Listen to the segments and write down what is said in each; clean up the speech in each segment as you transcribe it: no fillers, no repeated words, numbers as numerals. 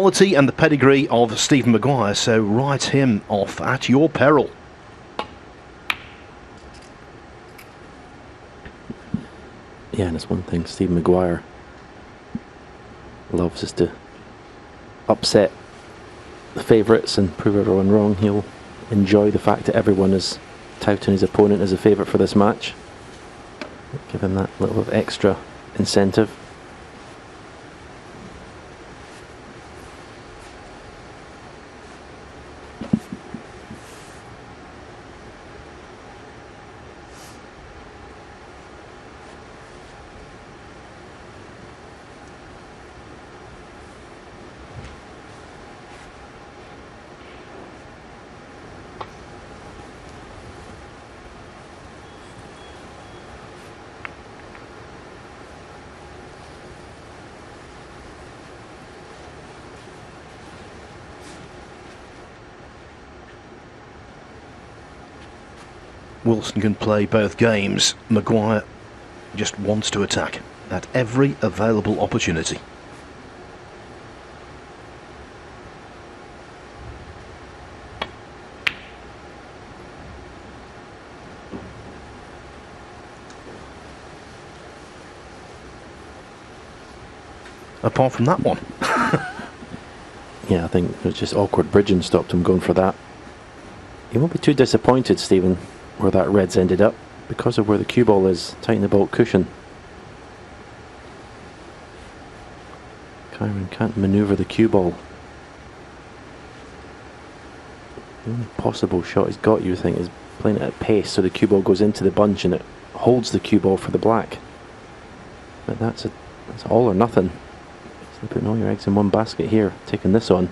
quality and the pedigree of Stephen Maguire, so write him off at your peril. Yeah, and it's one thing Stephen Maguire loves is to upset the favourites and prove everyone wrong. He'll enjoy the fact that everyone is touting his opponent as a favourite for this match. Give him that little bit of extra incentive. Wilson can play both games. Maguire just wants to attack at every available opportunity. Apart from that one. Yeah, I think it was just awkward bridging stopped him going for that. He won't be too disappointed, Stephen, where that red's ended up, because of where the cue ball is, tighten the bolt cushion. Kyren can't manoeuvre the cue ball. The only possible shot he's got, you think, is playing it at pace so the cue ball goes into the bunch and it holds the cue ball for the black. But that's all or nothing. So putting all your eggs in one basket here, taking this on.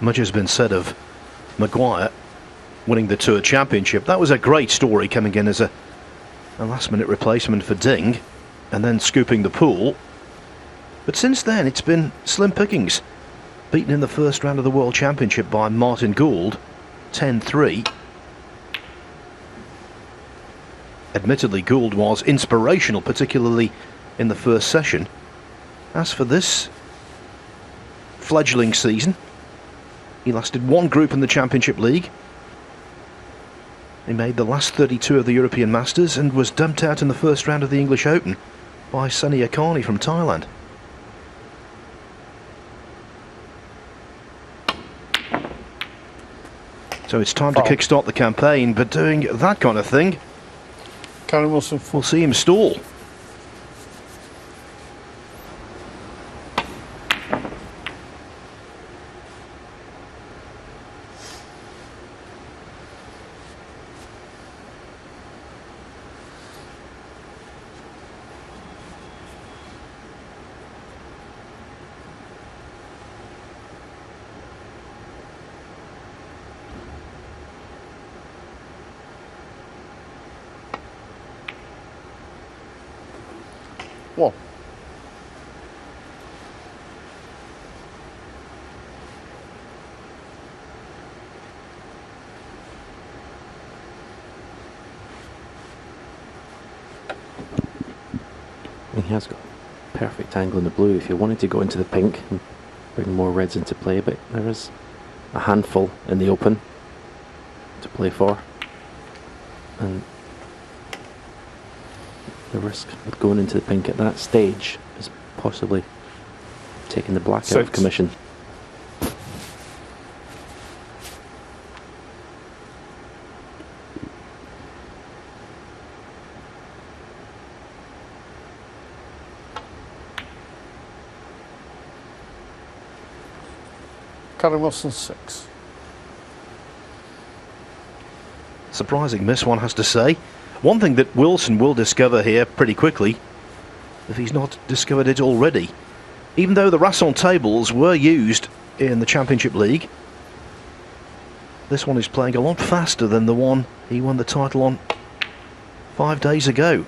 Much has been said of Maguire winning the Tour Championship. That was a great story, coming in as a last-minute replacement for Ding and then scooping the pool. But since then, it's been slim pickings. Beaten in the first round of the World Championship by Martin Gould, 10-3. Admittedly, Gould was inspirational, particularly in the first session. As for this fledgling season, he lasted one group in the Championship League. He made the last 32 of the European Masters and was dumped out in the first round of the English Open by Sunny Akani from Thailand. So it's time to kickstart the campaign, but doing that kind of thing, Kyren Wilson, we'll see him stall. One. He has got a perfect angle in the blue if you wanted to go into the pink and bring more reds into play, but there is a handful in the open to play for, and the risk of going into the pink at that stage is possibly taking the black out of commission. Kyren Wilson 6. Surprising miss, one has to say. One thing that Wilson will discover here pretty quickly, if he's not discovered it already, even though the Rasson tables were used in the Championship League, this one is playing a lot faster than the one he won the title on 5 days ago.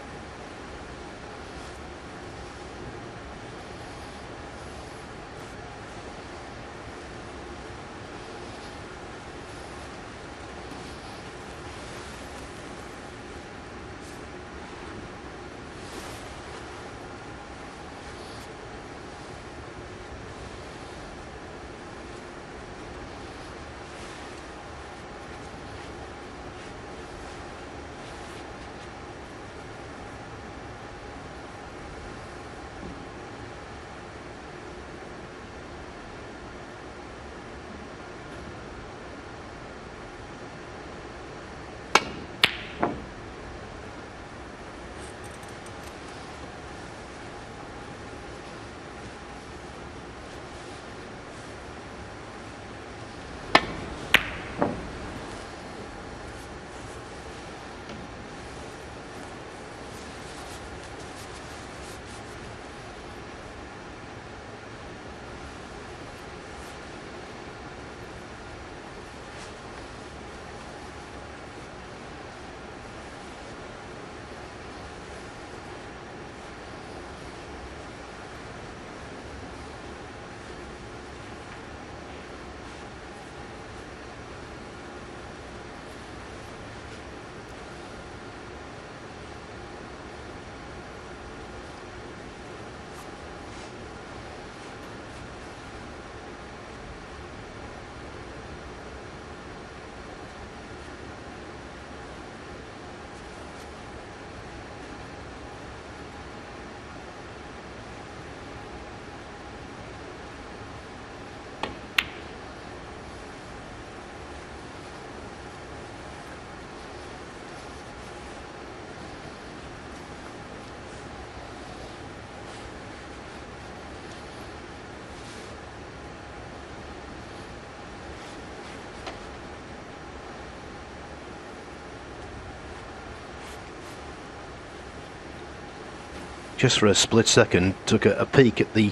Just for a split second, took a peek at the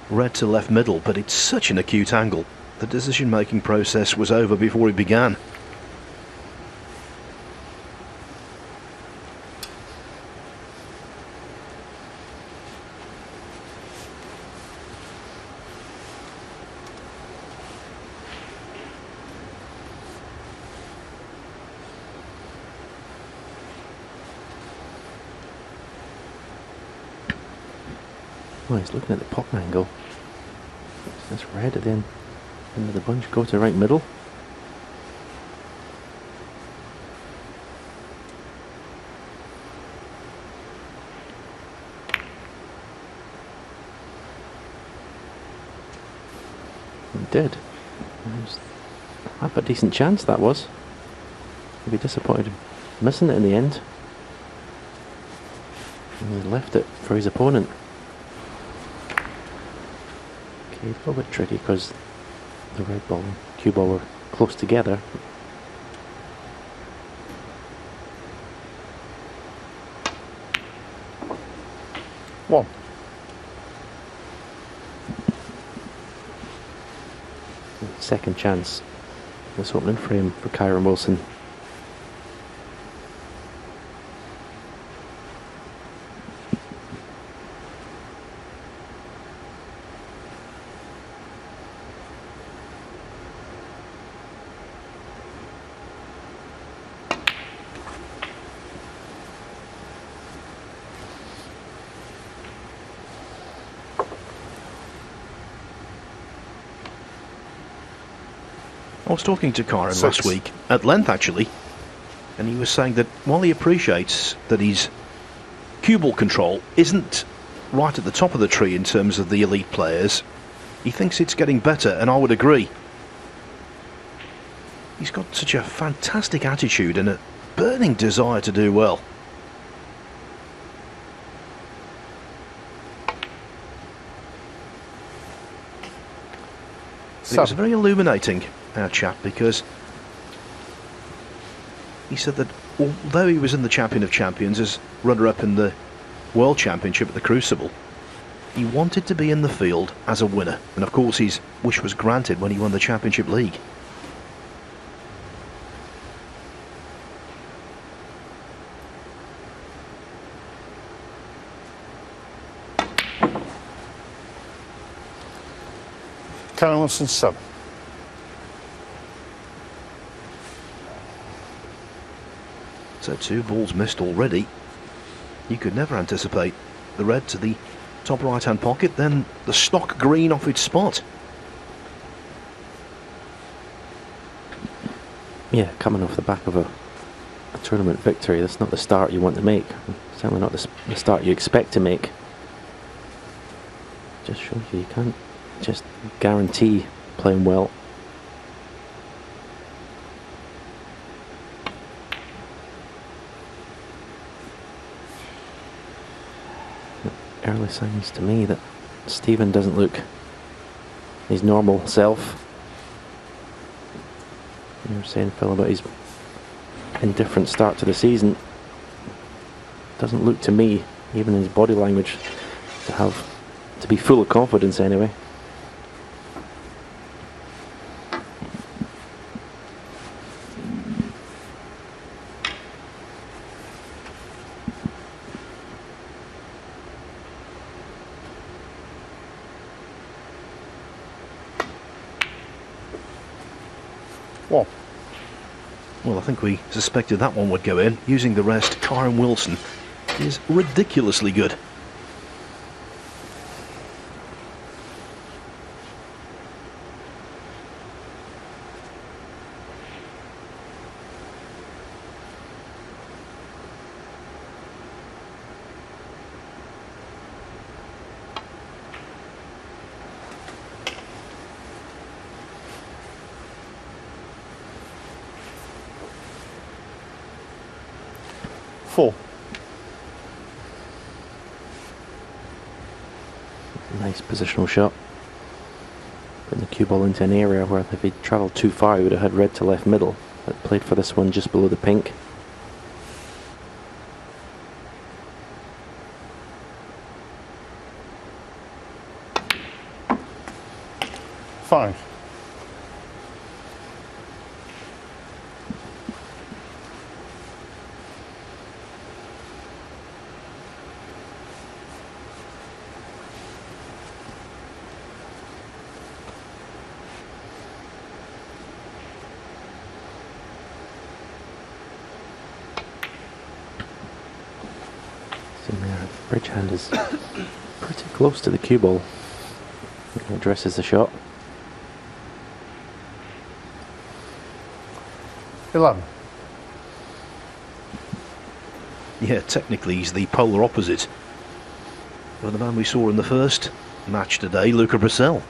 red to left middle, but it's such an acute angle. The decision-making process was over before it began. Oh, he's looking at the pop angle. That's red at the end of the bunch. Go to right middle. He did. Half a decent chance that was. He'd be disappointed missing it in the end. And he left it for his opponent. Okay, it's a little bit tricky because the red ball and cue ball were close together. One. Second chance this opening frame for Kyren Wilson. I was talking to Kyren last week, at length actually, and he was saying that while he appreciates that his cue ball control isn't right at the top of the tree in terms of the elite players, he thinks it's getting better, and I would agree. He's got such a fantastic attitude and a burning desire to do well. it was 7. very illuminating, our chat, because he said that although he was in the Champion of Champions as runner-up in the World Championship at the Crucible, he wanted to be in the field as a winner, and of course his wish was granted when he won the Championship League. Kyren Wilson 7. So 2 balls missed already. You could never anticipate the red to the top right-hand pocket, then the stock green off its spot. Yeah, coming off the back of a tournament victory, that's not the start you want to make. Certainly not the start you expect to make. Just shows you can't just guarantee playing well. Early signs to me that Stephen doesn't look his normal self. You were saying, Phil, about his indifferent start to the season. Doesn't look to me, even in his body language, to be full of confidence anyway. Well, I think we suspected that one would go in. Using the rest, Kyren Wilson is ridiculously good. Nice positional shot. Putting the cue ball into an area where if he'd travelled too far he would have had red to left middle. But played for this one just below the pink. Five. Bridge hand is pretty close to the cue ball. He addresses the shot. 11. Yeah, technically he's the polar opposite of the man we saw in the first match today, Luca Brissell.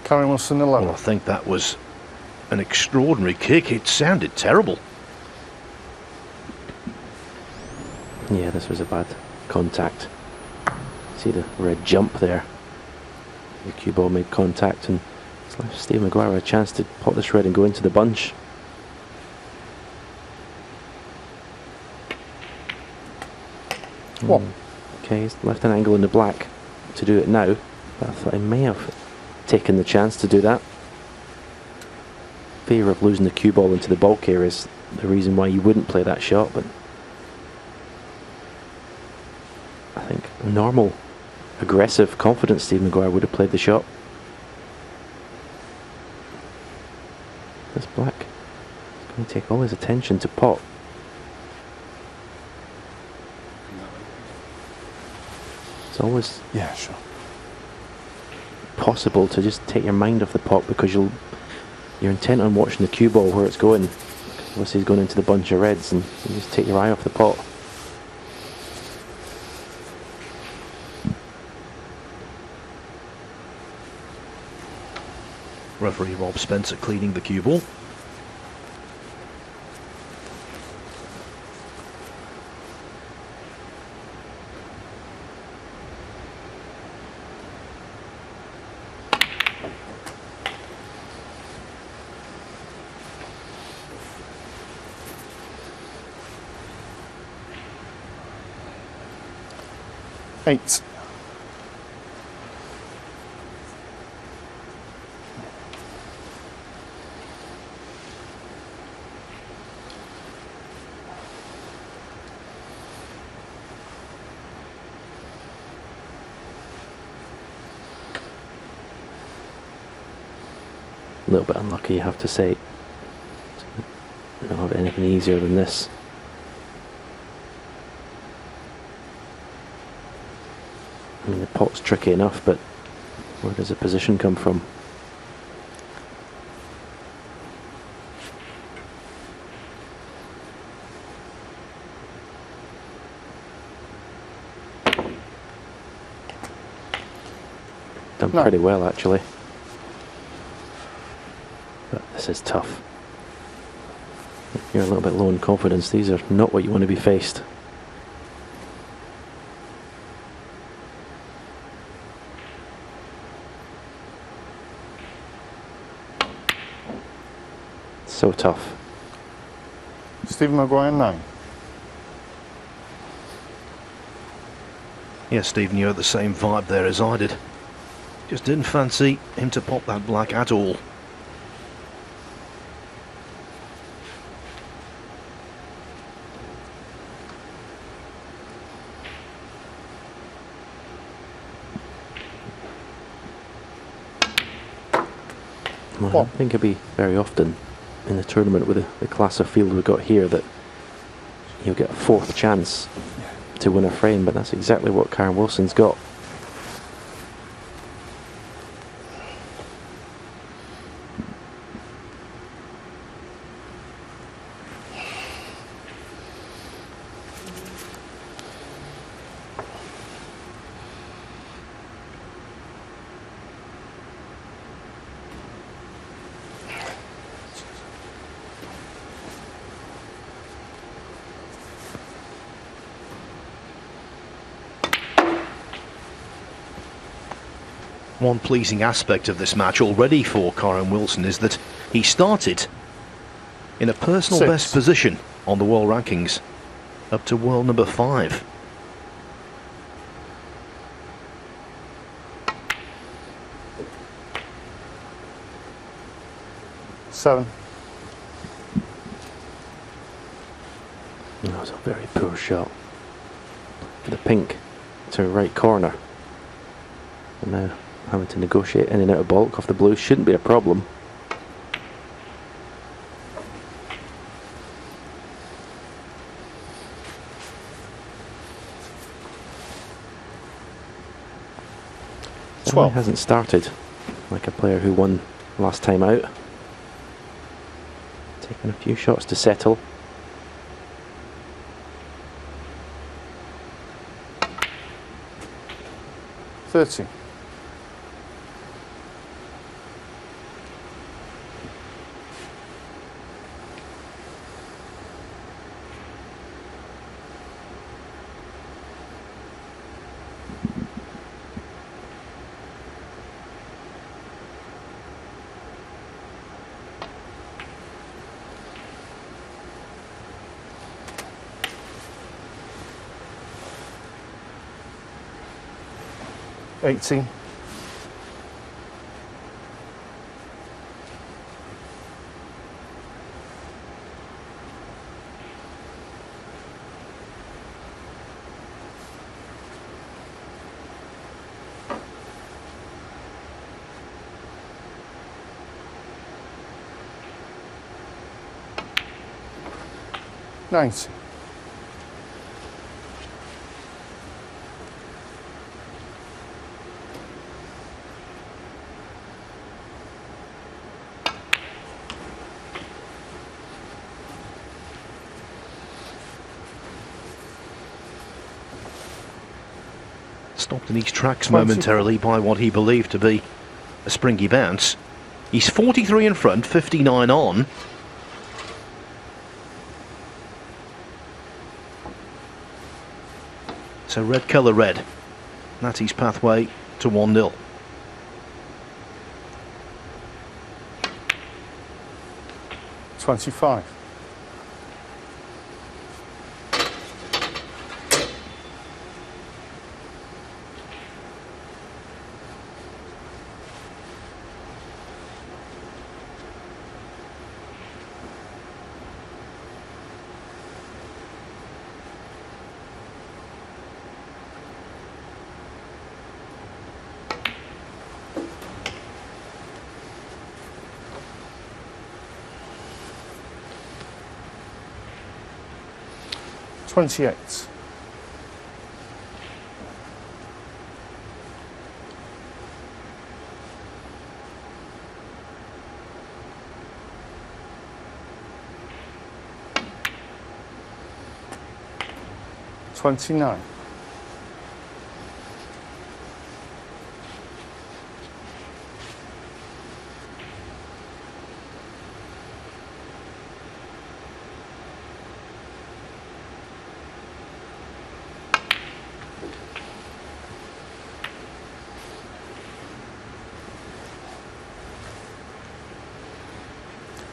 Kyren Wilson 11. Well, I think that was an extraordinary kick. It sounded terrible. Yeah, this was a bad contact. See the red jump there. The cue ball made contact and it's left Steve Maguire a chance to pop this red and go into the bunch. What? Okay, he's left an angle in the black to do it now, but I thought he may have taken the chance to do that. Fear of losing the cue ball into the bulk area is the reason why you wouldn't play that shot, but I think normal, aggressive, confident Steve Maguire would have played the shot. This black is going to take all his attention to pot. It's always Sure. possible to just take your mind off the pot because you're intent on watching the cue ball where it's going. Unless he's going into the bunch of reds and you just take your eye off the pot. Referee Rob Spencer cleaning the cue ball. Eight. A little bit unlucky, you have to say. I don't have anything easier than this. I mean, the pot's tricky enough, but where does the position come from? Done No. pretty well, actually. But this is tough. You're a little bit low in confidence. These are not what you want to be faced. So tough. Stephen Maguire, 9. Yes, Stephen, you had the same vibe there as I did. Just didn't fancy him to pop that black at all. Well, I What? don't think it'd be very often in the tournament with the class of field we've got here that you'll get a fourth chance to win a frame, but that's exactly what Kyren Wilson's got. One pleasing aspect of this match already for Kyren Wilson is that he started in a personal 6. best position on the world rankings, up to world number 5. Seven. That was a very poor shot. For the pink to right corner. And now having to negotiate in and out of baulk off the blue shouldn't be a problem. He 12. hasn't started like a player who won last time out. Taking a few shots to settle. Thirty. $18. $90. Stopped in his tracks 20. momentarily by what he believed to be a springy bounce. He's 43 in front, 59 on. So red colour red. That's his pathway to 1-0. $25. $28. $29.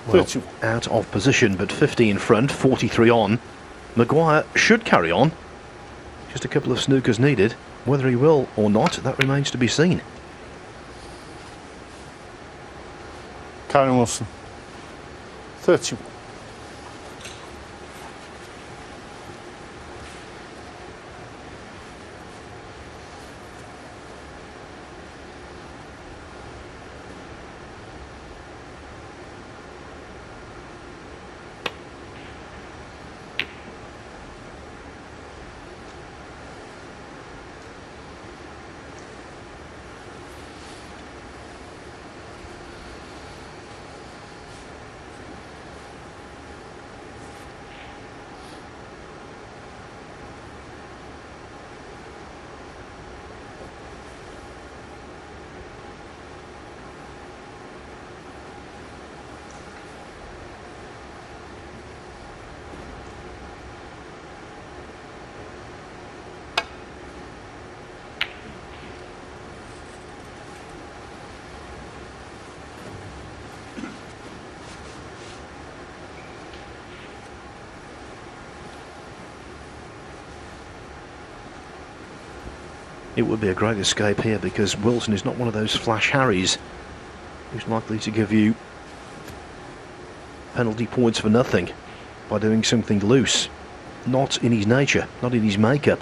Well, out of position, but 50 in front, 43 on. Maguire should carry on. Just a couple of snookers needed. Whether he will or not, that remains to be seen. Kyren Wilson. 31. It would be a great escape here because Wilson is not one of those flash Harrys who's likely to give you penalty points for nothing by doing something loose. Not in his nature, not in his makeup.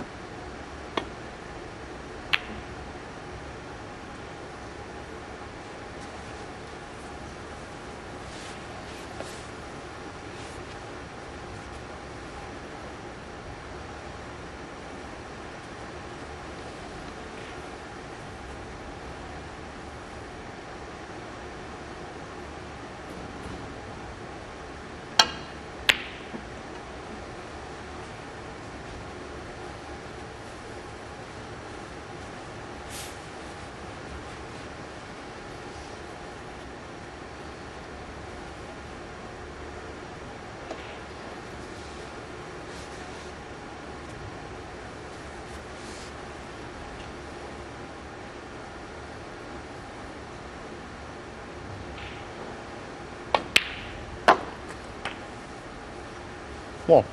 One.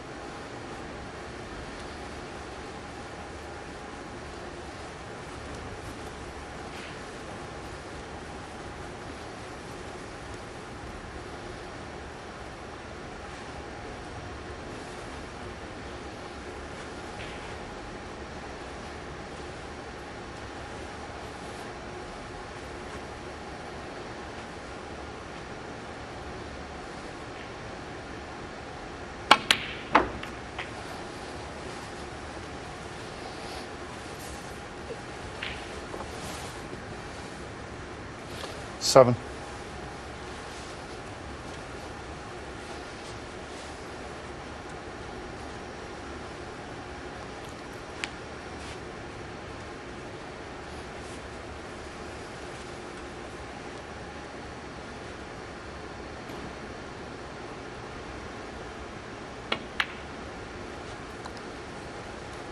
Seven.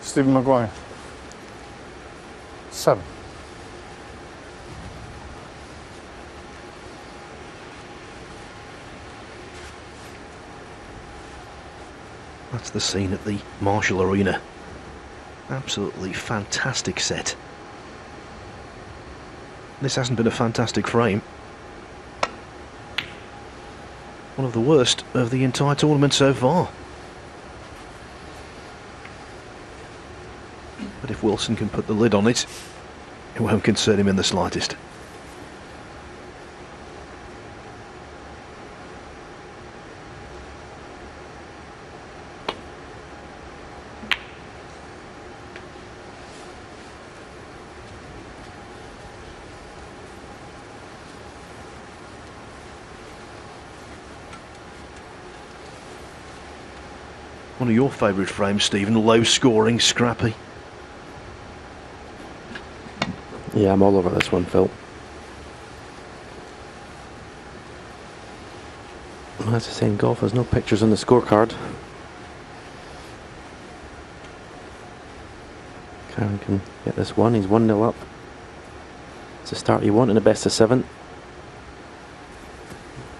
Stephen Maguire. 7. That's the scene at the Marshall Arena. Absolutely fantastic set. This hasn't been a fantastic frame. One of the worst of the entire tournament so far. But if Wilson can put the lid on it, it won't concern him in the slightest. One of your favourite frames, Stephen, low scoring, scrappy. Yeah, I'm all over this one, Phil. As I say in golf, there's no pictures on the scorecard. Kyren can get this one, he's 1-0 up. It's a start you want in a best of 7.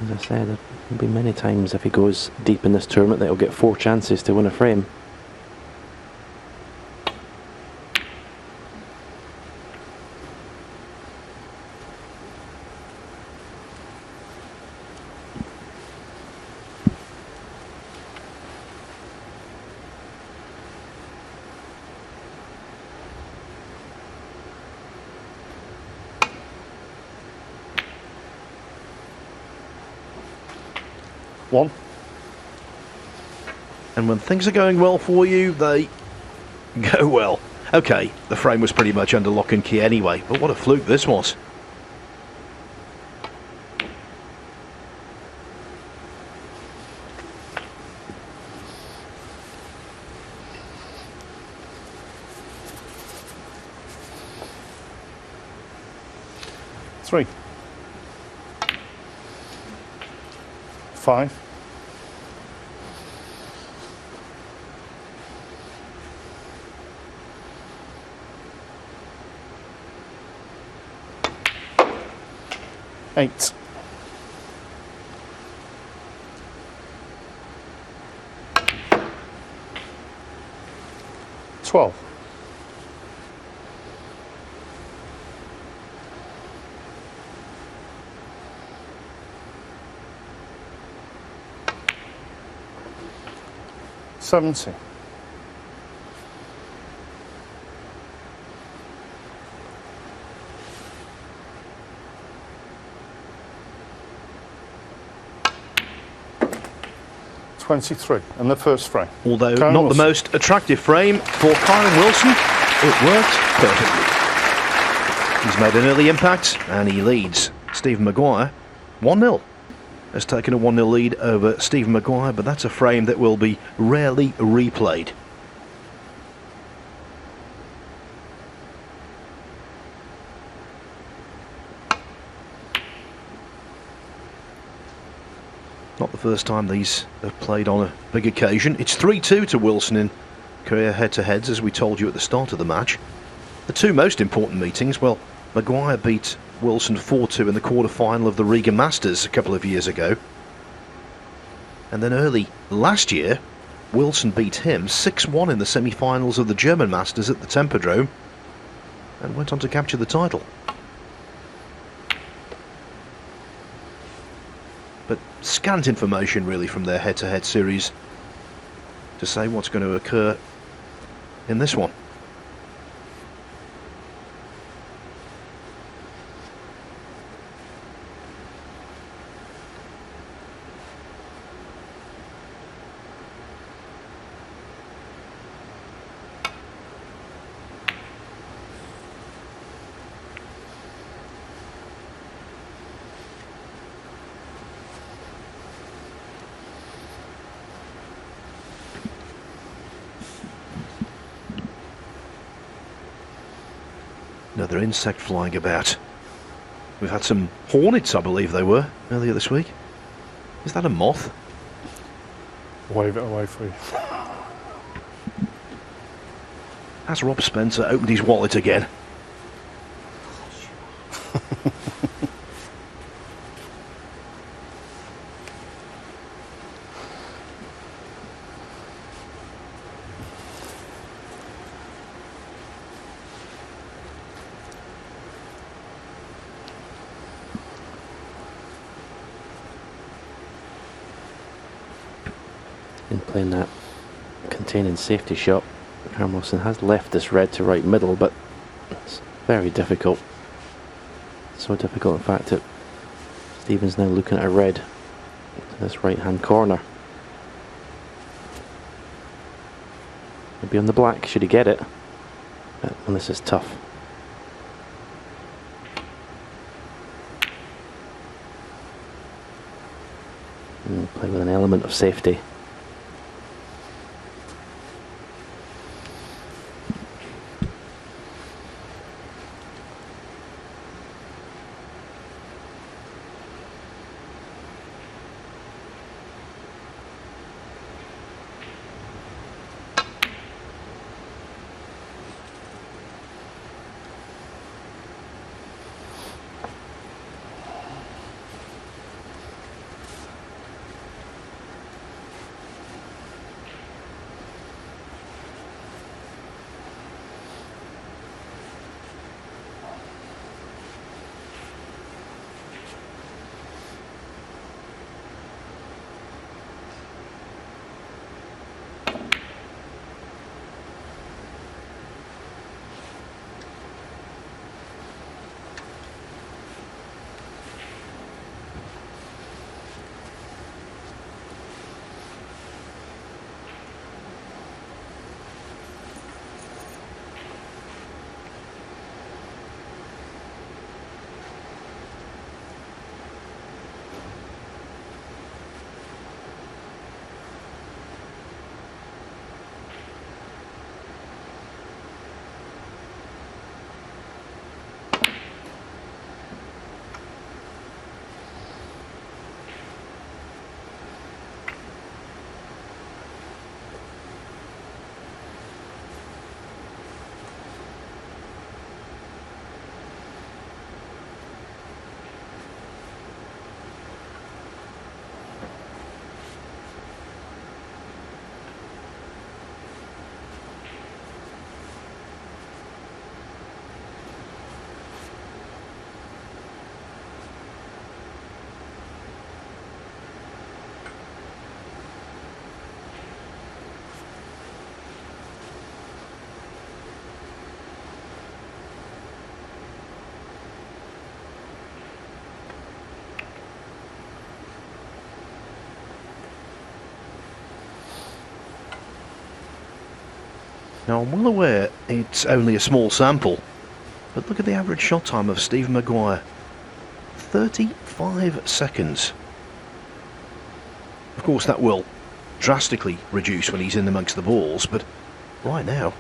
As I said, there will be many times if he goes deep in this tournament that he'll get 4 chances to win a frame. One. And when things are going well for you, they go well. Okay, the frame was pretty much under lock and key anyway, but what a fluke this was. Three. 5. 8. 12. 70. 23, and the first frame. Although Kyren not Wilson. the most attractive frame for Kyren Wilson, it worked perfectly. He's made an early impact and he leads. Stephen Maguire 1-0. Has taken a 1-0 lead over Stephen Maguire, but that's a frame that will be rarely replayed. Not the first time these have played on a big occasion. It's 3-2 to Wilson in career head-to-heads, as we told you at the start of the match. The two most important meetings, well, Maguire beat Wilson 4-2 in the quarter-final of the Riga Masters a couple of years ago. And then early last year, Wilson beat him 6-1 in the semi-finals of the German Masters at the Tempodrome and went on to capture the title. But scant information really from their head-to-head series to say what's going to occur in this one. Another insect flying about. We've had some hornets, I believe they were, earlier this week. Is that a moth? Wave it away for you. Has Rob Spencer opened his wallet again? In playing that containing safety shot, Kyren Wilson has left this red to right middle, but it's very difficult. So difficult, in fact, that Stephen's now looking at a red to this right hand corner. He'll be on the black should he get it, but this is tough. And play with an element of safety. Now, I'm well aware it's only a small sample, but look at the average shot time of Stephen Maguire. 35 seconds. Of course, that will drastically reduce when he's in amongst the balls, but right now,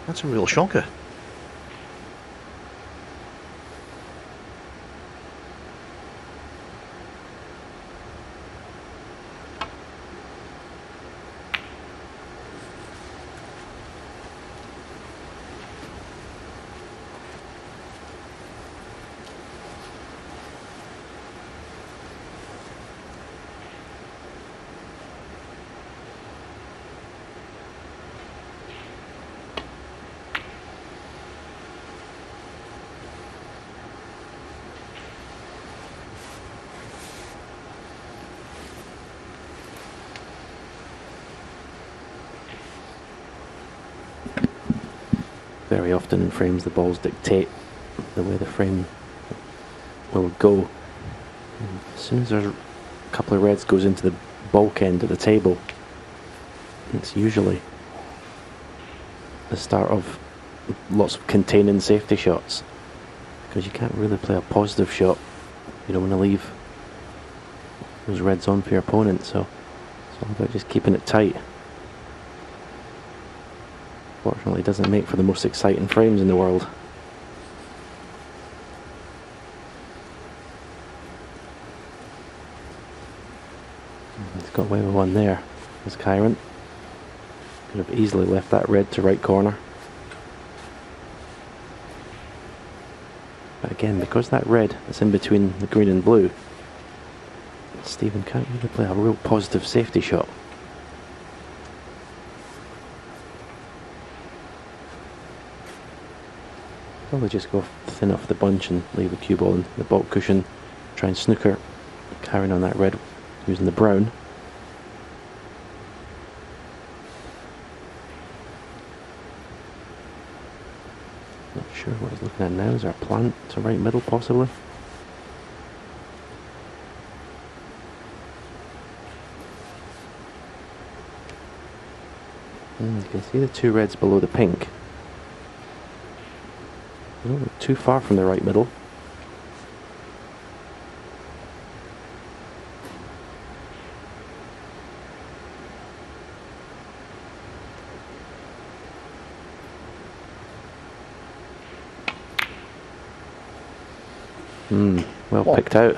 that's a real shocker. Very often in frames the balls dictate the way the frame will go. And as soon as there's a couple of reds goes into the bulk end of the table, it's usually the start of lots of containing safety shots, because you can't really play a positive shot. You don't want to leave those reds on for your opponent, so it's all about just keeping it tight. Fortunately, it doesn't make for the most exciting frames in the world. He's got away with one there. There's Kyren. Could have easily left that red to right corner. But again, because that red is in between the green and blue, Stephen can't really play a real positive safety shot. Probably just go thin off the bunch and leave the cue ball in the baulk cushion. Try and snooker Kyren on that red using the brown. Not sure what he's looking at now. Is there a plant to right middle possibly? You can see the two reds below the pink. They don't look too far from the right middle. Well picked out.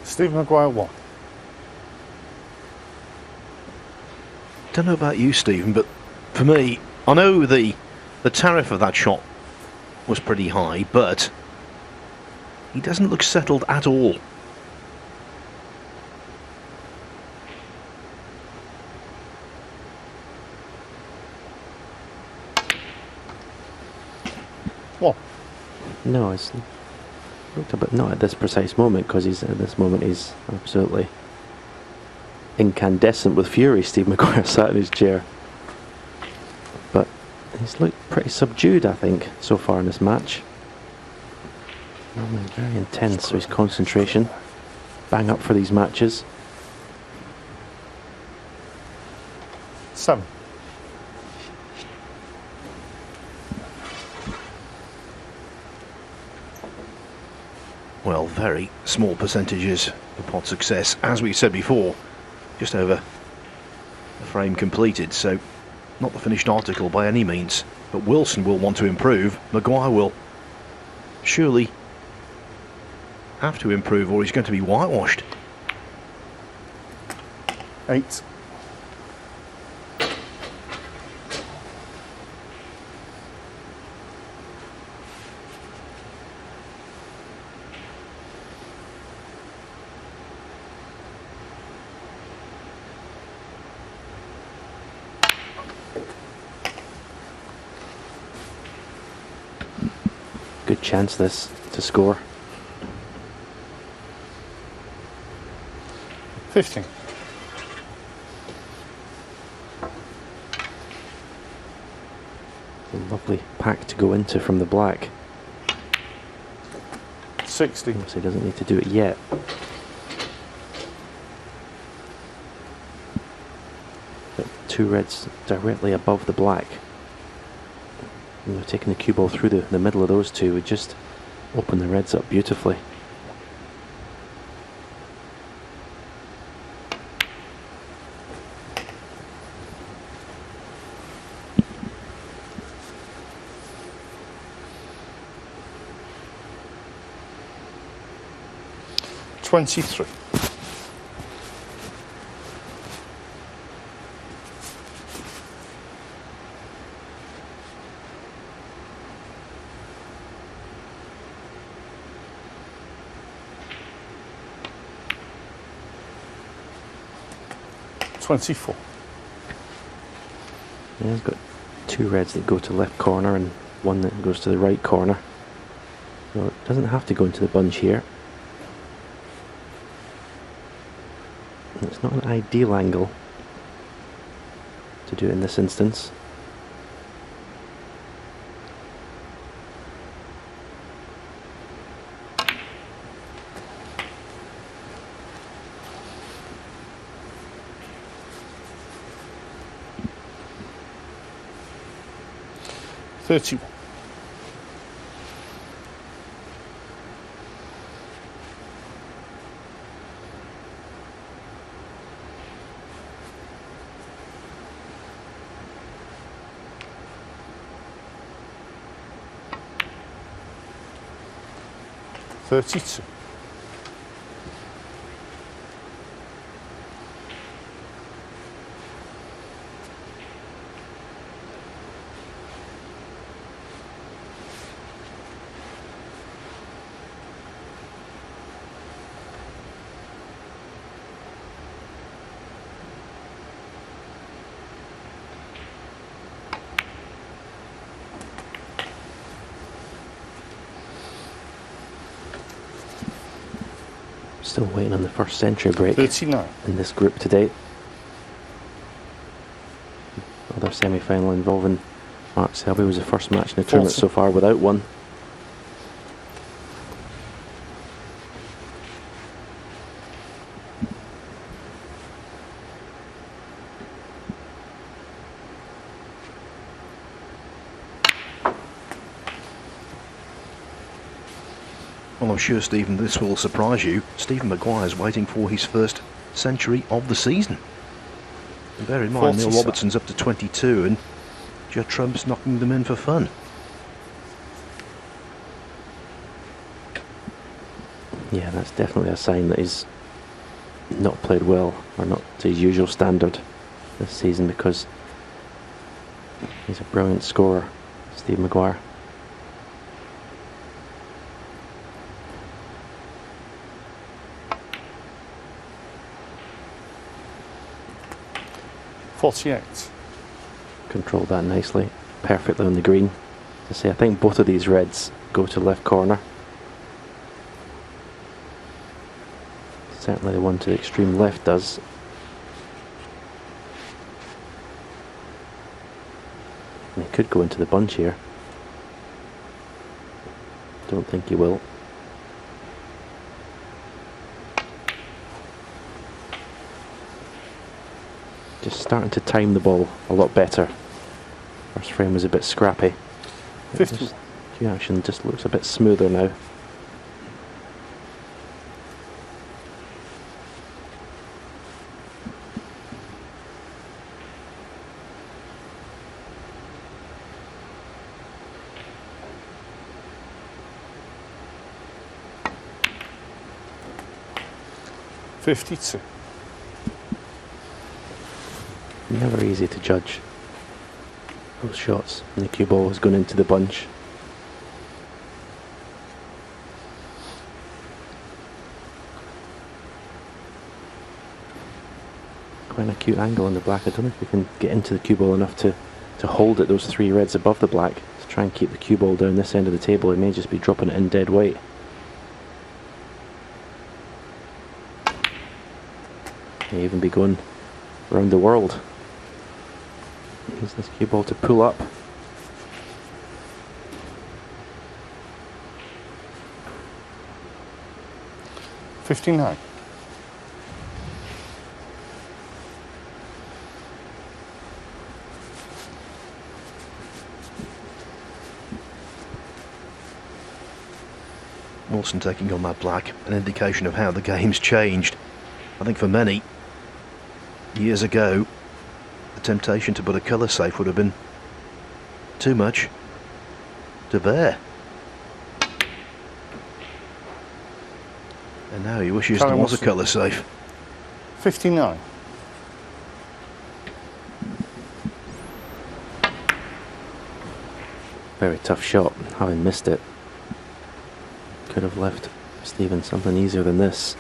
Steve Maguire 1. Don't know about you, Stephen, but for me, I know the tariff of that shot was pretty high, but he doesn't look settled at all. What? No, it's looked a bit not at this precise moment, because at this moment he's absolutely incandescent with fury. Steve Maguire sat in his chair, but he's looked pretty subdued, I think, so far in this match. Normally very intense, so his concentration, bang up for these matches. 7. Well, very small percentages of pot success, as we said before. Just over a frame completed, so not the finished article by any means. But Wilson will want to improve. Maguire will surely have to improve, or he's going to be whitewashed. 8. Good chance this to score. 15. A lovely pack to go into from the black. 60. So he doesn't need to do it yet. But two reds directly above the black. Taking the cue ball through the middle of those two would just open the reds up beautifully. $23. $24. Yeah, he's got two reds that go to the left corner and one that goes to the right corner. So it doesn't have to go into the bunch here. It's not an ideal angle to do it in this instance. $31. 32. Still waiting on the first century break 39. in this group today. Other semi-final involving Mark Selby was the first match in the tournament 40. so far without one. Well, I'm sure, Stephen, this will surprise you. Stephen Maguire's waiting for his first century of the season. And bear in mind, Neil 47. Robertson's up to 22 and Judd Trump's knocking them in for fun. Yeah, that's definitely a sign that he's not played well, or not to his usual standard this season, because he's a brilliant scorer, Steve Maguire. Controlled that nicely, perfectly on the green. To say, I think both of these reds go to left corner. Certainly the one to the extreme left does. And he could go into the bunch here. Don't think he will. Just starting to time the ball a lot better. First frame was a bit scrappy. 50. Cue action just looks a bit smoother now. $52. Never easy to judge those shots. And the cue ball has gone into the bunch. Quite an acute angle on the black. I don't know if we can get into the cue ball enough to hold it, those three reds above the black, to try and keep the cue ball down this end of the table. It may just be dropping it in dead weight. May even be going around the world. Use this cue ball to pull up. $59. Wilson taking on that black, an indication of how the game's changed. I think for many, years ago, the temptation to put a colour safe would have been too much to bear. And now he wishes there was a colour safe. 59. Very tough shot, having missed it. Could have left Stephen something easier than this.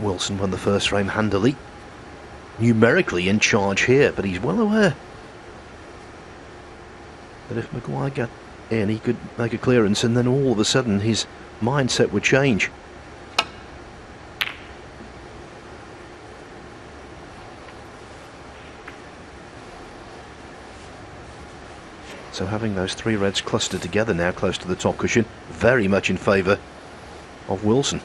Wilson won the first frame handily. Numerically in charge here, but he's well aware that if Maguire got in, he could make a clearance, and then all of a sudden his mindset would change. So having those three reds clustered together now close to the top cushion, very much in favour of Wilson.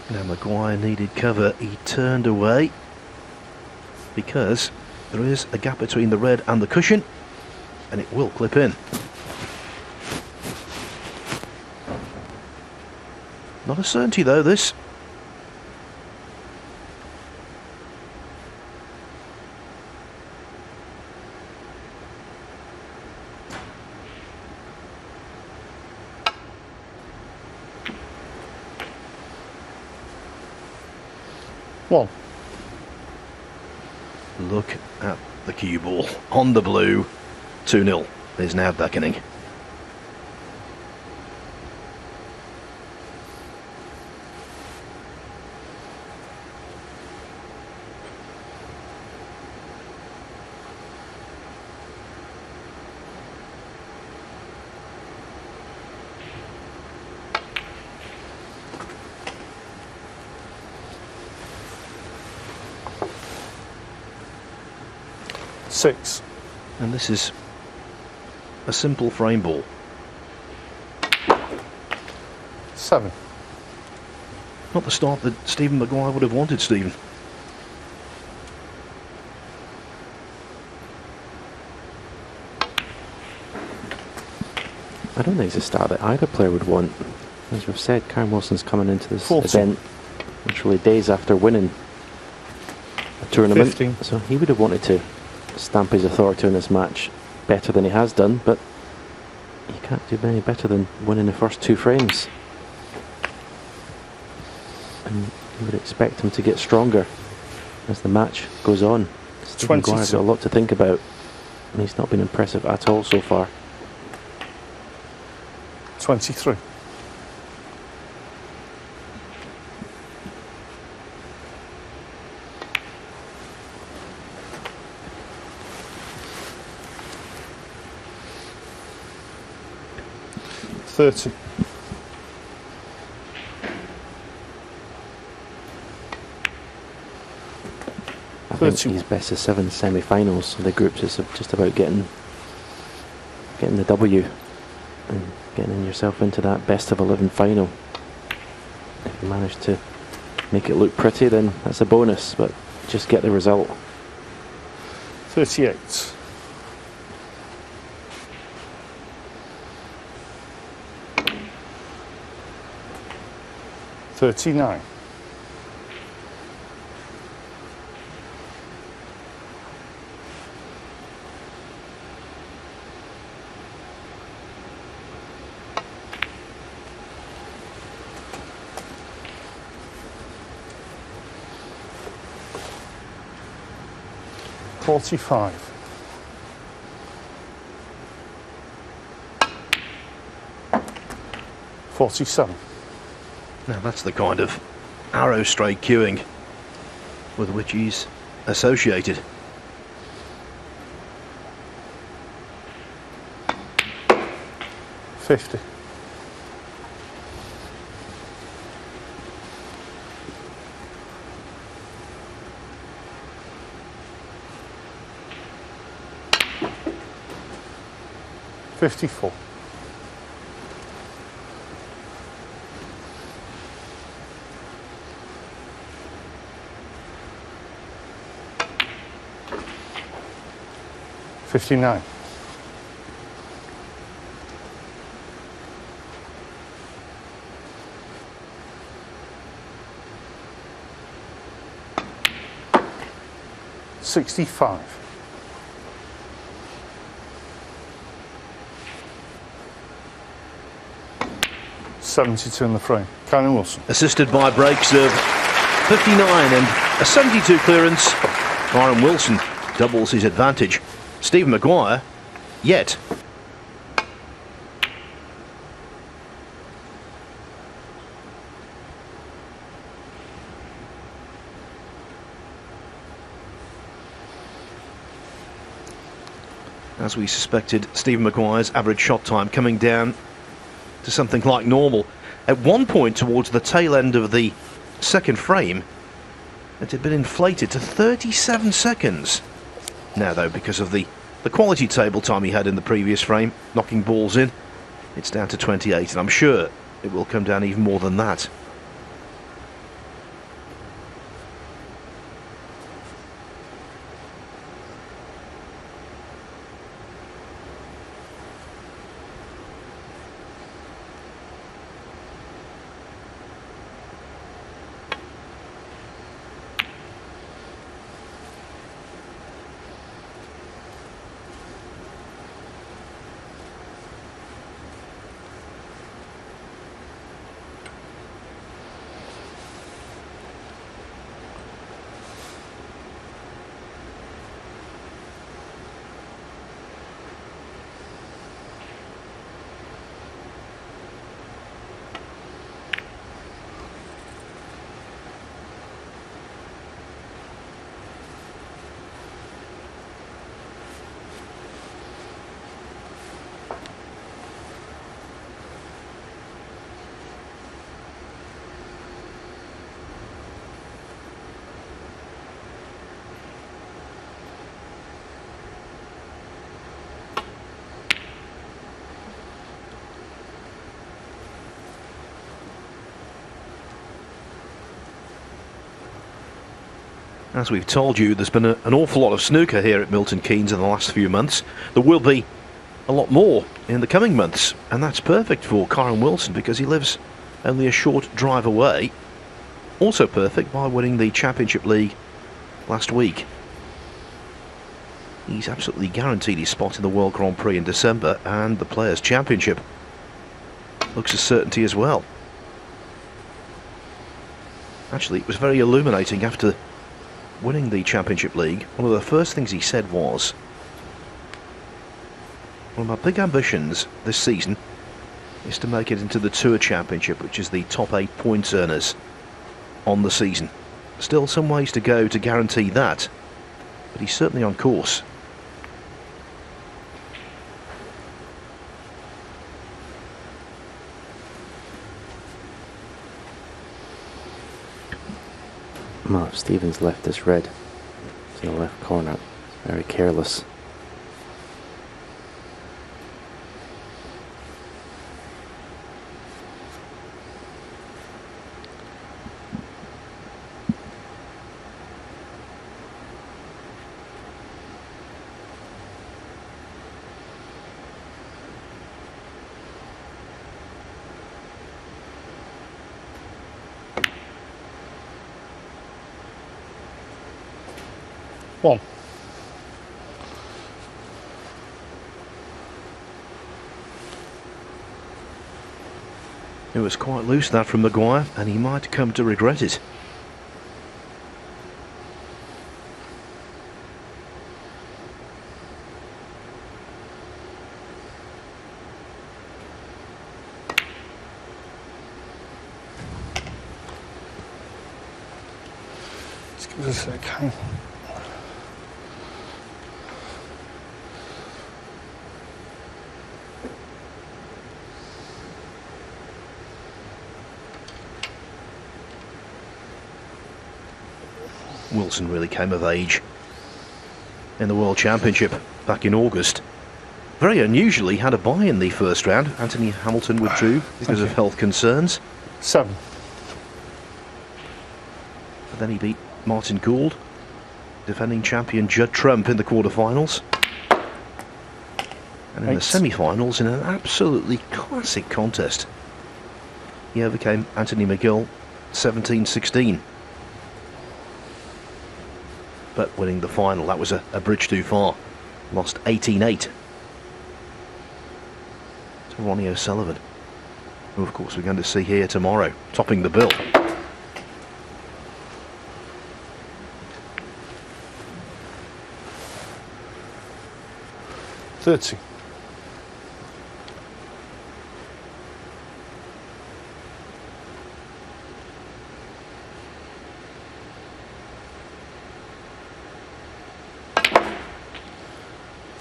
Now Maguire needed cover, he turned away because there is a gap between the red and the cushion and it will clip in. Not a certainty though, this. One. Look at the cue ball on the blue. 2-0 is now beckoning. Six. And this is a simple frame ball. 7. Not the start that Stephen Maguire would have wanted, Stephen. I don't think it's a start that either player would want. As we've said, Kyren Wilson's coming into this 14. event literally days after winning a tournament. 15. So he would have wanted to stamp his authority on this match better than he has done, but he can't do any better than winning the first 2 frames. And you would expect him to get stronger as the match goes on. Stephen Maguire's got a lot to think about, and he's not been impressive at all so far. 23. I think he's best of 7 semi-finals. So the groups is just about getting the W and getting yourself into that best of 11 final. If you manage to make it look pretty, then that's a bonus, but just get the result. 38. 39. 45. $47. Now that's the kind of arrow straight cueing with which he's associated. $50. $54. $59. $65. $72 in the frame. Kyren Wilson. Assisted by breaks of 59 and a 72 clearance. Kyren Wilson doubles his advantage. Steve Maguire, yet. As we suspected, Steve Maguire's average shot time coming down to something like normal. At one point towards the tail end of the second frame, it had been inflated to 37 seconds. Now though, because of the quality table time he had in the previous frame, knocking balls in, it's down to 28, and I'm sure it will come down even more than that. As we've told you, there's been an awful lot of snooker here at Milton Keynes in the last few months. There will be a lot more in the coming months, and that's perfect for Kyren Wilson because he lives only a short drive away. Also perfect by winning the Championship League last week. He's absolutely guaranteed his spot in the World Grand Prix in December, and the Players' Championship looks a certainty as well. Actually, it was very illuminating after winning the Championship League. One of the first things he said was, one of my big ambitions this season is to make it into the Tour Championship, which is the top 8 points earners on the season. Still some ways to go to guarantee that, but he's certainly on course. Well, Stevens left this red. It's in the left corner. Very careless. One. It was quite loose, that, from Maguire, and he might come to regret it. Just okay. Wilson really came of age in the World Championship back in August. Very unusually had a bye in the first round. Anthony Hamilton withdrew because of health concerns. 7. But then he beat Martin Gould, defending champion Judd Trump in the quarterfinals. And in 8. the semi-finals, in an absolutely classic contest, he overcame Anthony McGill 17-16. But winning the final, that was a bridge too far. Lost 18-8 to Ronnie O'Sullivan, who of course we're going to see here tomorrow, topping the bill. $30.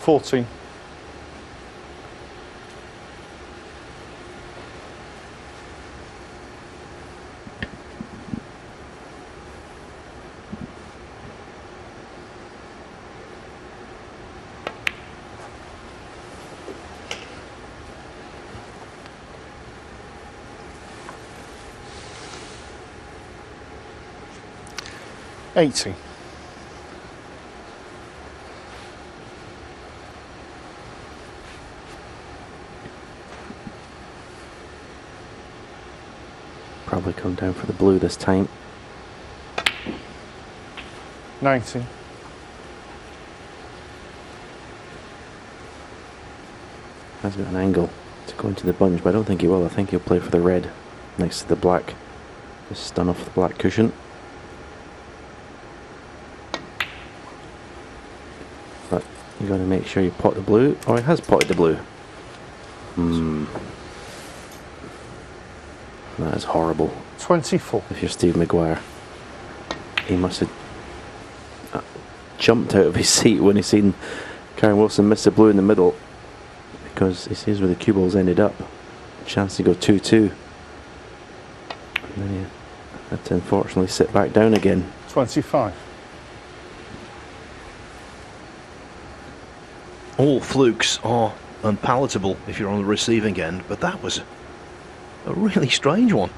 $14. $80. Probably come down for the blue this time. 90. Has got an angle to go into the bunch, but I don't think he will. I think he'll play for the red next to the black. Just stun off the black cushion. But you got to make sure you pot the blue. Oh, he has potted the blue. That is horrible. 24. If you're Steve Maguire, he must have jumped out of his seat when he seen Kyren Wilson miss the blue in the middle, because he sees where the cue balls ended up. Chance to go 2-2. And then he had to unfortunately sit back down again. 25. All flukes are unpalatable if you're on the receiving end, but that was a really strange one.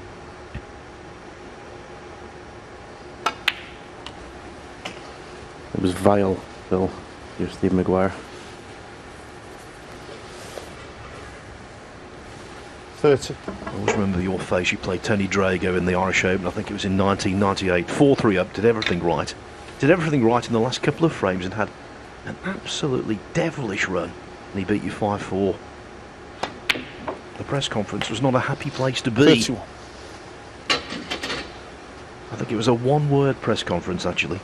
It was vile, Bill. You're Steve Maguire. 30. I always remember your face. You played Tony Drago in the Irish Open, I think it was in 1998. 4-3 up, did everything right. Did everything right in the last couple of frames and had an absolutely devilish run. And he beat you 5-4. The press conference was not a happy place to be. 31. I think it was a one-word press conference, actually.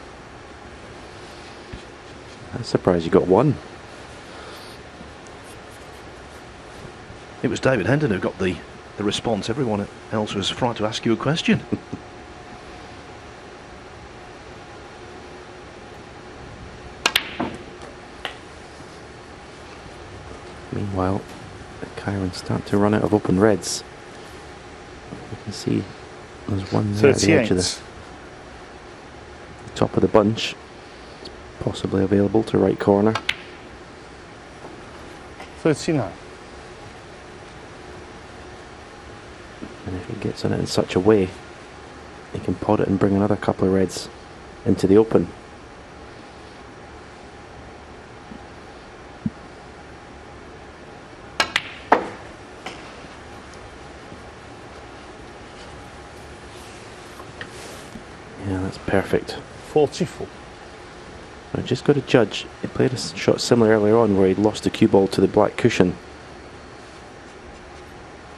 I'm surprised you got one. It was David Hendon who got the response. Everyone else was frightened to ask you a question. Meanwhile, Kyren start to run out of open reds. You can see there's one there at the edge of the top of the bunch. It's possibly available to right corner. 39. And if he gets on it in such a way, he can pot it and bring another couple of reds into the open. Yeah, that's perfect. 44. I just got to judge. He played a shot similar earlier on where he lost the cue ball to the black cushion.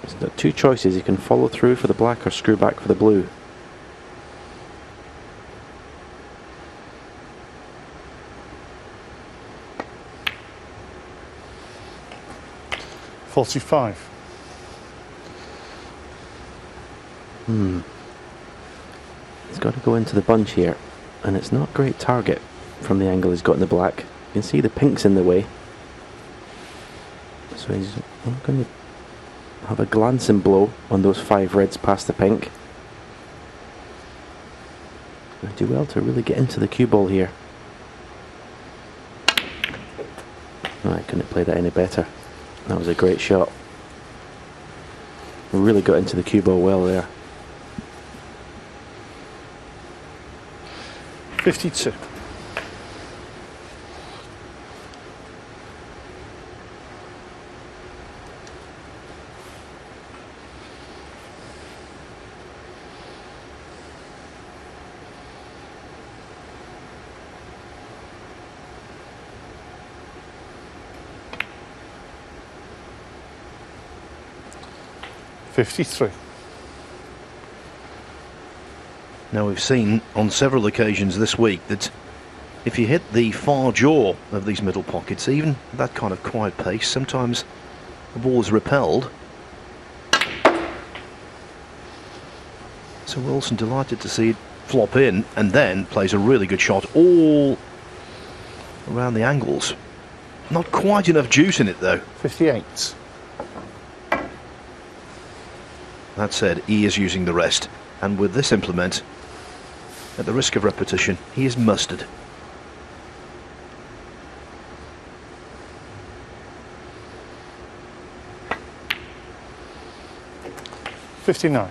He's got two choices. He can follow through for the black or screw back for the blue. $45. He's got to go into the bunch here. and it's not a great target from the angle he's got in the black. You can see the pink's in the way, so he's not going to have a glancing blow on those 5 reds past the pink. Going to do well to really get into the cue ball here. Oh, I couldn't play that any better. That was a great shot. Really got into the cue ball well there. 52. $53. Now we've seen on several occasions this week that if you hit the far jaw of these middle pockets, even that kind of quiet pace, sometimes the ball is repelled. So Wilson delighted to see it flop in, and then plays a really good shot all around the angles. Not quite enough juice in it though. 58. That said, he is using the rest, and with this implement, at the risk of repetition, he is mustard. $59.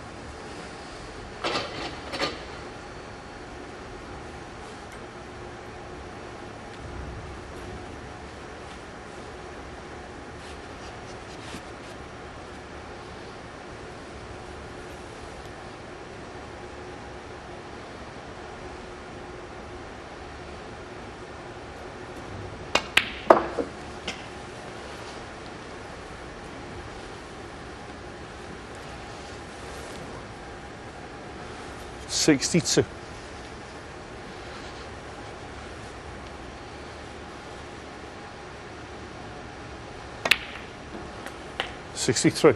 $62. $63.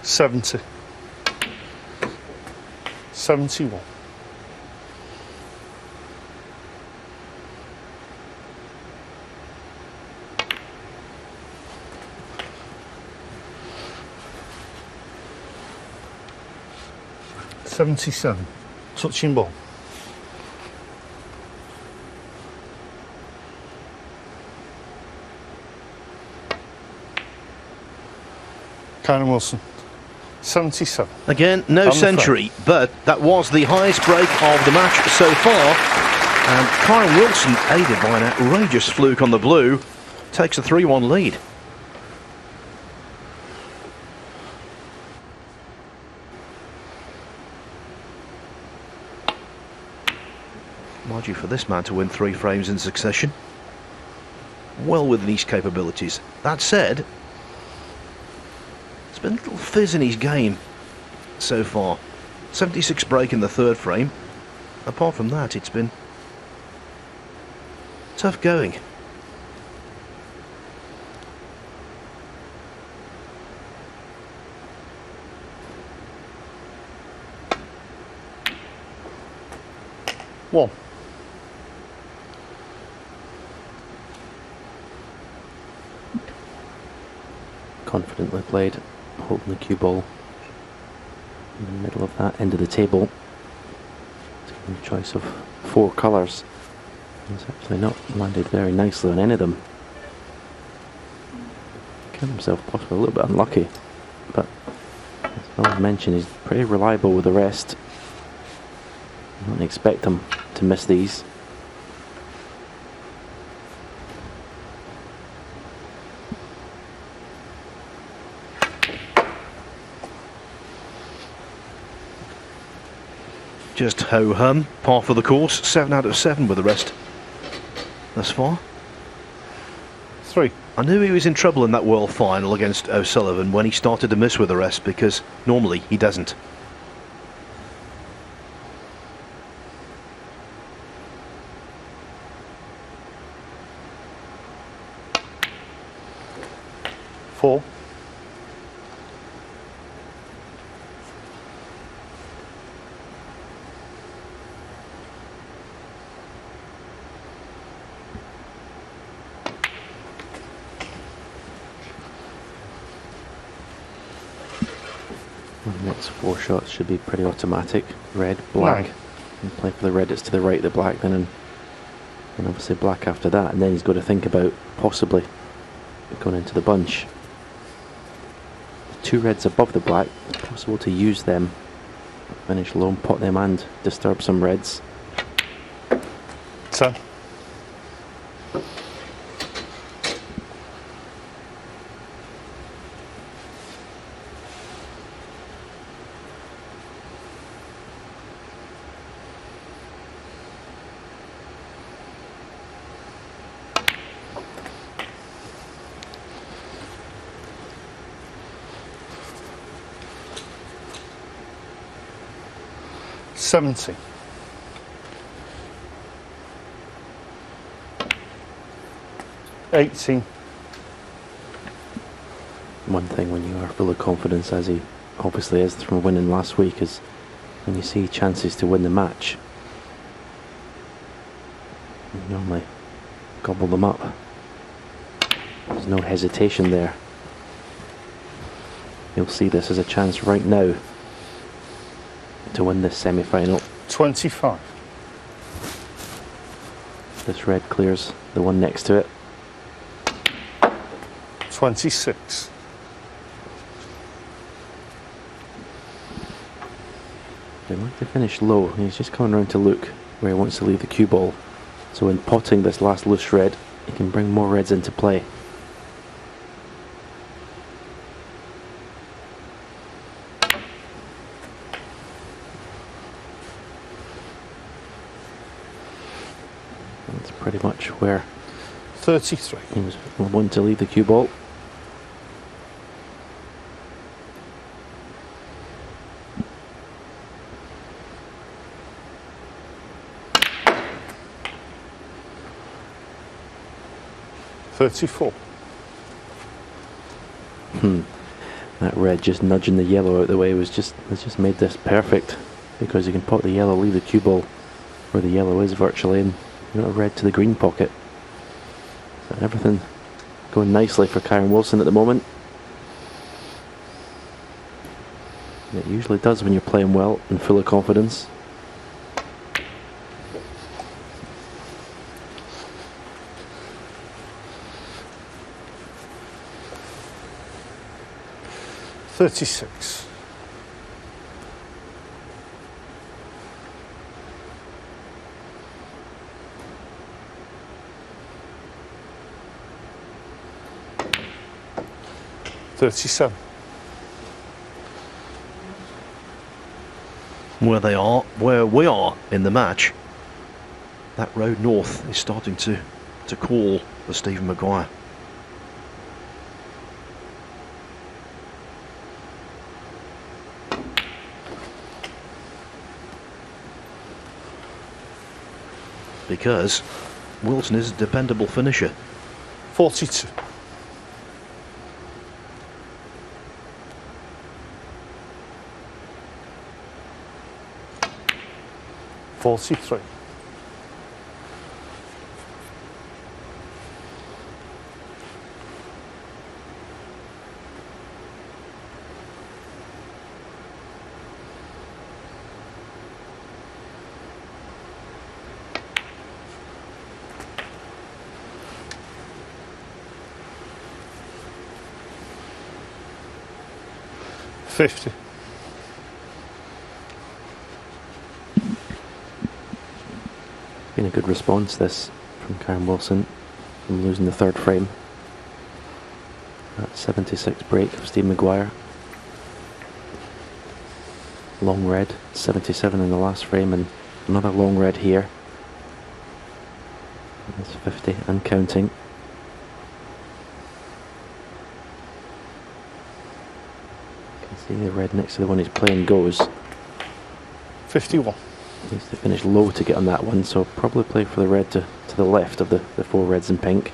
$70. $71. $77. Touching ball. Kyren Wilson. 77. Again, no century, but that was the highest break of the match so far. And Kyren Wilson, aided by an outrageous fluke on the blue, takes a 3-1 lead. Mind you, for this man to win 3 frames in succession, well within his capabilities. That said, there's been a little fizz in his game so far. 76 break in the 3rd frame. Apart from that, it's been tough going. One. Confidently played, holding the cue ball in the middle of that end of the table. Taking a choice of 4 colours. He's actually not landed very nicely on any of them. Found himself possibly a little bit unlucky, but as I mentioned, he's pretty reliable with the rest. I don't expect him to miss these. Just ho-hum, par for the course, 7 out of 7 with the rest thus far. 3. I knew he was in trouble in that World Final against O'Sullivan when he started to miss with the rest, because normally he doesn't. 4. The next 4 shots should be pretty automatic. Red, black. 9. And play for the red, it's to the right of the black then, and obviously black after that. And then he's got to think about possibly going into the bunch. The 2 reds above the black, it's possible to use them, finish low and pot them and disturb some reds. 10. $70. $18. One thing when you are full of confidence, as he obviously is from winning last week, is when you see chances to win the match, you normally gobble them up. There's no hesitation there. You'll see this as a chance right now to win this semi-final. 25. This red clears the one next to it. 26. He'd like to finish low. He's just coming around to look where he wants to leave the cue ball. So in potting this last loose red, he can bring more reds into play. That's pretty much where 33. he was wanting to leave the cue ball. $34. That red just nudging the yellow out of the way has just made this perfect, because you can pot the yellow, leave the cue ball where the yellow is virtually, and you've got a red to the green pocket. So everything going nicely for Kyren Wilson at the moment. And it usually does when you're playing well and full of confidence. $36. $37. Where we are in the match, that road north is starting to call for Stephen Maguire. Because Wilson is a dependable finisher. 42. $43. $50. Been a good response this from Kyren Wilson from losing the third frame. That 76 break of Steve Maguire. Long red, 77 in the last frame, and another long red here. That's 50 and counting. You can see the red next to the one he's playing goes. 51. Needs to finish low to get on that one, so probably play for the red to the left of the 4 reds in pink.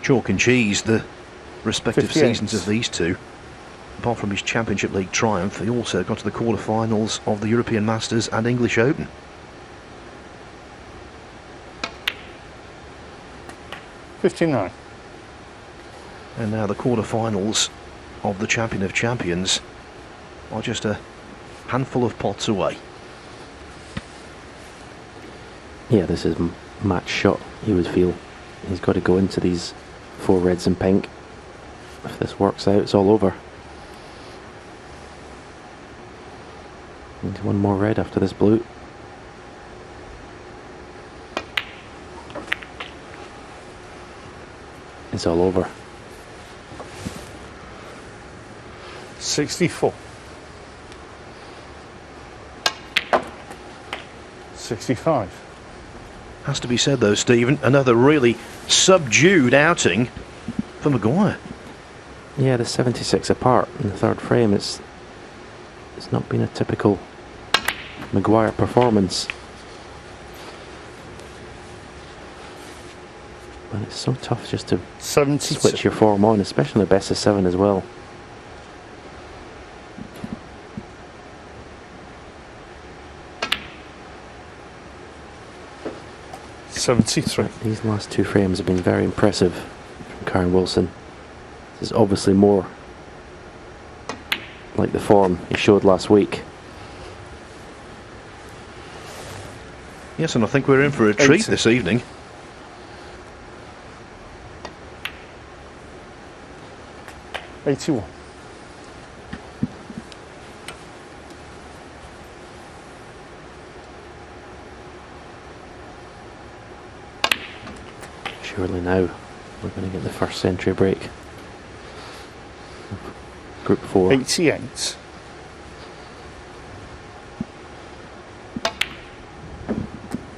chalk and cheese, the respective 58. seasons of these two. Apart from his Championship League triumph, he also got to the quarter-finals of the European Masters and English Open. $59. And now the quarter-finals of the Champion of Champions are just a handful of pots away. Yeah, this is match shot, you would feel. He's got to go into these 4 reds and pink. If this works out, it's all over. Need one more red after this blue. It's all over. 64. 65. Has to be said though, Stephen, another really subdued outing for Maguire. Yeah, the 76 apart in the third frame. It's not been a typical Maguire performance. But it's so tough just to 72. switch your form on, especially in the best of 7 as well. These last 2 frames have been very impressive from Kyren Wilson. This is obviously more like the form he showed last week. Yes, and I think we're in for a treat this evening. $81. Surely now we're going to get the first century break. Group 4. 88.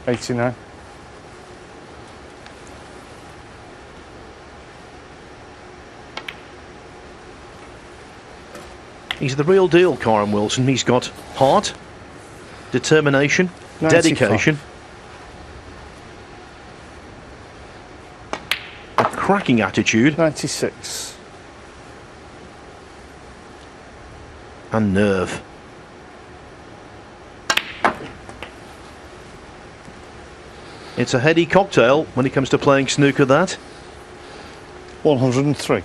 $89. He's the real deal, Kyren Wilson. He's got heart, determination, 95. dedication. A cracking attitude 96. and nerve. It's a heady cocktail when it comes to playing snooker, that. 103.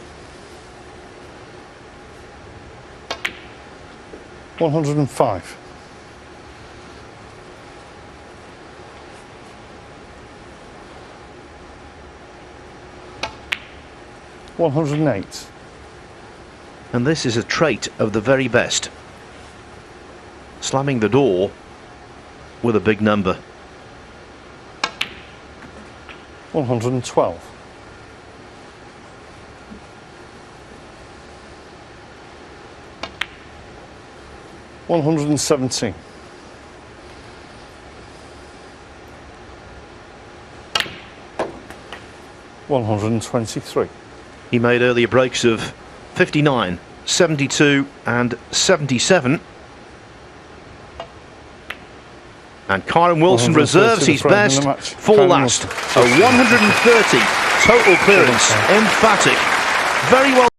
105. 108. And this is a trait of the very best. Slamming the door with a big number. 112. 117. 123. He made earlier breaks of 59, 72 and 77. And Kyren Wilson reserves his best for last. A 130 total clearance. Emphatic. Very well.